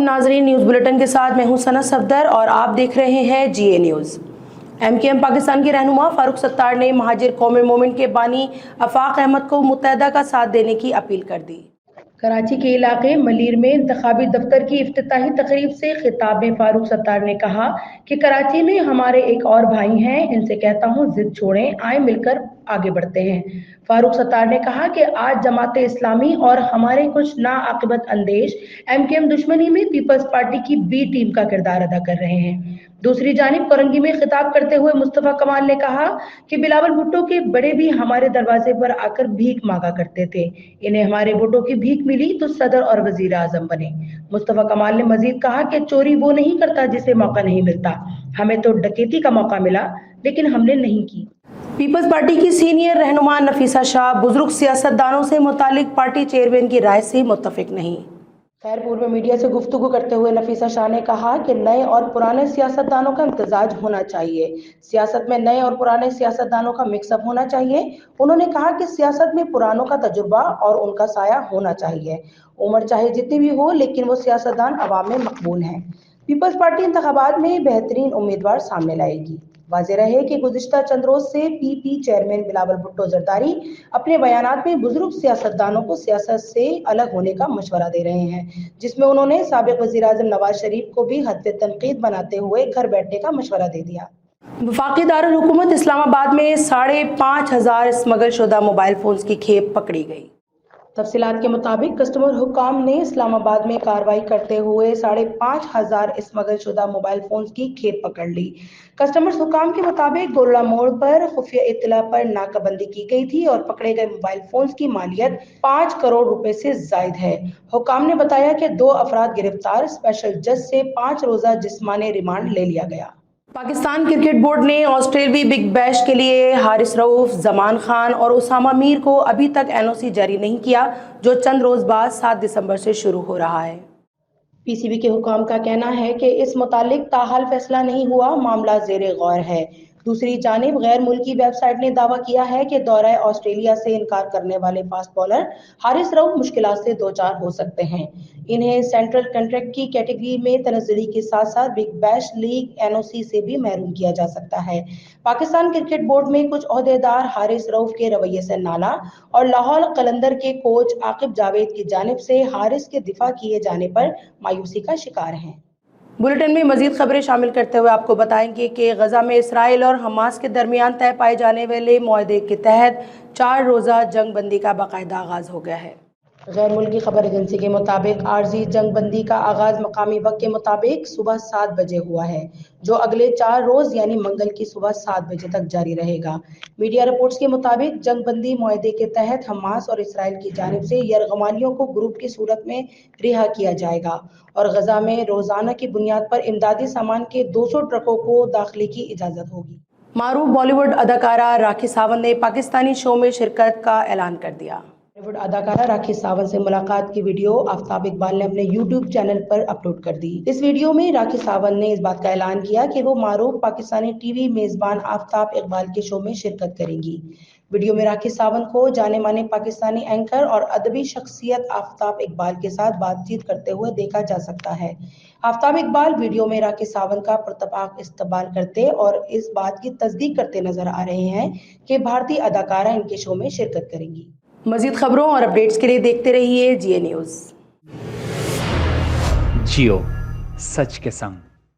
अस्सलामुअलैकुम नाज़रीन, news bulletin के साथ मैं हूं सना सफदर और आप देख रहे हैं GA न्यूज़। MKM पाकिस्तान के रहनुमा फारूक सत्तार ने महाजिर कौमी मूवमेंट के बानी आफाक अहमद को मुत्तहदा का साथ देने की अपील कर दी। कराची के इलाके मलीर में इंतखाबी दफ्तर की इफ्तिताही तकरीब से खिताब में फारूक सत्तार ने कहा कि कराची में हमारे एक और भाई हैं, इनसे कहता हूं जिद छोड़ें, आए मिलकर आगे बढ़ते हैं। फारूक सत्तार ने कहा कि आज जमात इस्लामी और हमारे कुछ नाआकिबत अंदेश MKM दुश्मनी में पीपल्स पार्टी की बी टीम का किरदार अदा कर रहे हैं। दूसरी जानिब कोरंगी में खिताब करते हुए मुस्तफा कमाल ने कहा कि बिलावल भुट्टो के बड़े भी हमारे दरवाजे पर आकर भीख मांगा करते थे, इन्हें हमारे वोटों की भीख मिली तो सदर और वजीर आजम बने। मुस्तफा कमाल ने मजीद कहा कि चोरी वो नहीं करता जिसे मौका नहीं मिलता, हमें तो डकैती का मौका मिला लेकिन हमने नहीं की। पीपल्स पार्टी की सीनियर रहनुमा नफीसा शाह बुजुर्ग सियासतदानों से मुतालिक पार्टी चेयरमैन की राय से मुत्तफिक नहीं। खैर पूर्व मीडिया से गुफ्तगू करते हुए नफीसा शाह ने कहा कि नए और पुराने सियासतदानों का इम्तजाज होना चाहिए, सियासत में नए और पुराने सियासतदानों का मिक्सअप होना चाहिए। उन्होंने कहा कि सियासत में पुरानों का तजुर्बा और उनका साया होना चाहिए, उम्र चाहे जितनी भी हो लेकिन वो सियासतदान अवाम में मकबूल हैं। पीपल्स पार्टी इंतखाबात में बेहतरीन उम्मीदवार सामने लाएगी। वाज़ेह रहे कि गुज़िश्ता चंद रोज से PP चेयरमैन बिलावल भुट्टो जरदारी अपने बयानात में बुजुर्ग सियासतदानों को सियासत से अलग होने का मशवरा दे रहे हैं, जिसमें उन्होंने साबिक वज़ीर आज़म नवाज शरीफ को भी हद तनकीद बनाते हुए घर बैठने का मशवरा दे दिया। वफाकी दारुल हुकूमत इस्लामाबाद में 5,500 स्मगल शुदा मोबाइल फोन्स की खेप पकड़ी गई। तफसीलात के मुताबिक कस्टमर हुकाम ने इस्लामाबाद में कार्रवाई करते हुए 5,500 स्मगल शुदा मोबाइल फोन्स की खेप पकड़ ली। कस्टमर्स हुकाम के मुताबिक गोरला मोड़ पर खुफिया इत्तला पर नाकाबंदी की गई थी और पकड़े गए मोबाइल फोन्स की मालियत 5 करोड़ रुपए से जायद है। हुकाम ने बताया कि 2 अफराद गिरफ्तार, स्पेशल जज से 5 रोजा जिस्मानी रिमांड ले लिया गया। पाकिस्तान क्रिकेट बोर्ड ने ऑस्ट्रेलवी बिग बैश के लिए हारिस रऊफ, जमान खान और उसामा मीर को अभी तक NOC जारी नहीं किया, जो चंद रोज बाद 7 दिसंबर से शुरू हो रहा है। PCB के हुकाम का कहना है कि इस मुतालिक ताहाल फैसला नहीं हुआ, मामला ज़ेरे गौर है। दूसरी जानिब गैर मुल्की वेबसाइट ने दावा किया है कि दौरा ऑस्ट्रेलिया से इनकार करने वाले फास्ट बॉलर हारिस रऊफ मुश्किलात से दो चार हो सकते हैं। इन्हें सेंट्रल कॉन्ट्रैक्ट की कैटेगरी में तनज़्ज़ुली के साथ साथ बिग बैश लीग NOC से भी महरूम किया जा सकता है। पाकिस्तान क्रिकेट बोर्ड में कुछ ओहदेदार हारिस रऊफ के रवैये से नाला और लाहौर कलंदर के कोच आकिब जावेद की जानिब से हारिस के दिफा किए जाने पर मायूसी का शिकार हैं। बुलेटिन में मजीद खबरें शामिल करते हुए आपको बताएंगे कि गजा में इसराइल और हमास के दरमियान तय पाए जाने वाले मुआहदे के तहत 4 रोज़ा जंग बंदी का बाकायदा आगाज हो गया है। गैर मुल्की खबर एजेंसी के मुताबिक आर्जी जंग बंदी का आगाज मकामी वक्त के मुताबिक सुबह 7 बजे हुआ है, जो अगले 4 रोज यानी मंगल की सुबह 7 बजे तक जारी रहेगा। मीडिया रिपोर्ट्स के मुताबिक जंग बंदी मुआहदे के तहत हमास और इसराइल की जानिब से यरगमानियों को ग्रुप की सूरत में रिहा किया जाएगा और गजा में रोजाना की बुनियाद पर इमदादी सामान के 200 ट्रकों को दाखिले की इजाजत होगी। मारूफ बॉलीवुड अदाकारा राखी सावंत ने पाकिस्तानी शो में शिरकत का ऐलान कर दिया। बॉलीवुड अदाकारा राखी सावंत से मुलाकात की वीडियो आफ्ताब इकबाल ने अपने YouTube चैनल पर अपलोड कर दी। इस वीडियो में राखी सावंत ने इस बात का ऐलान किया कि वो मारूफ पाकिस्तानी TV मेजबान आफ्ताब इकबाल के शो में शिरकत करेंगी। वीडियो में राखी सावंत को जाने माने पाकिस्तानी एंकर और अदबी शख्सियत आफ्ताब इकबाल के साथ बातचीत करते हुए देखा जा सकता है। आफ्ताब इकबाल वीडियो में राखी सावंत का पुरतपाक इस्तकबाल करते और इस बात की तस्दीक करते नजर आ रहे हैं कि भारतीय अदाकारा इनके शो में शिरकत करेंगी। मजीद खबरों और अपडेट्स के लिए देखते रहिए GA न्यूज़। जियो सच के संग।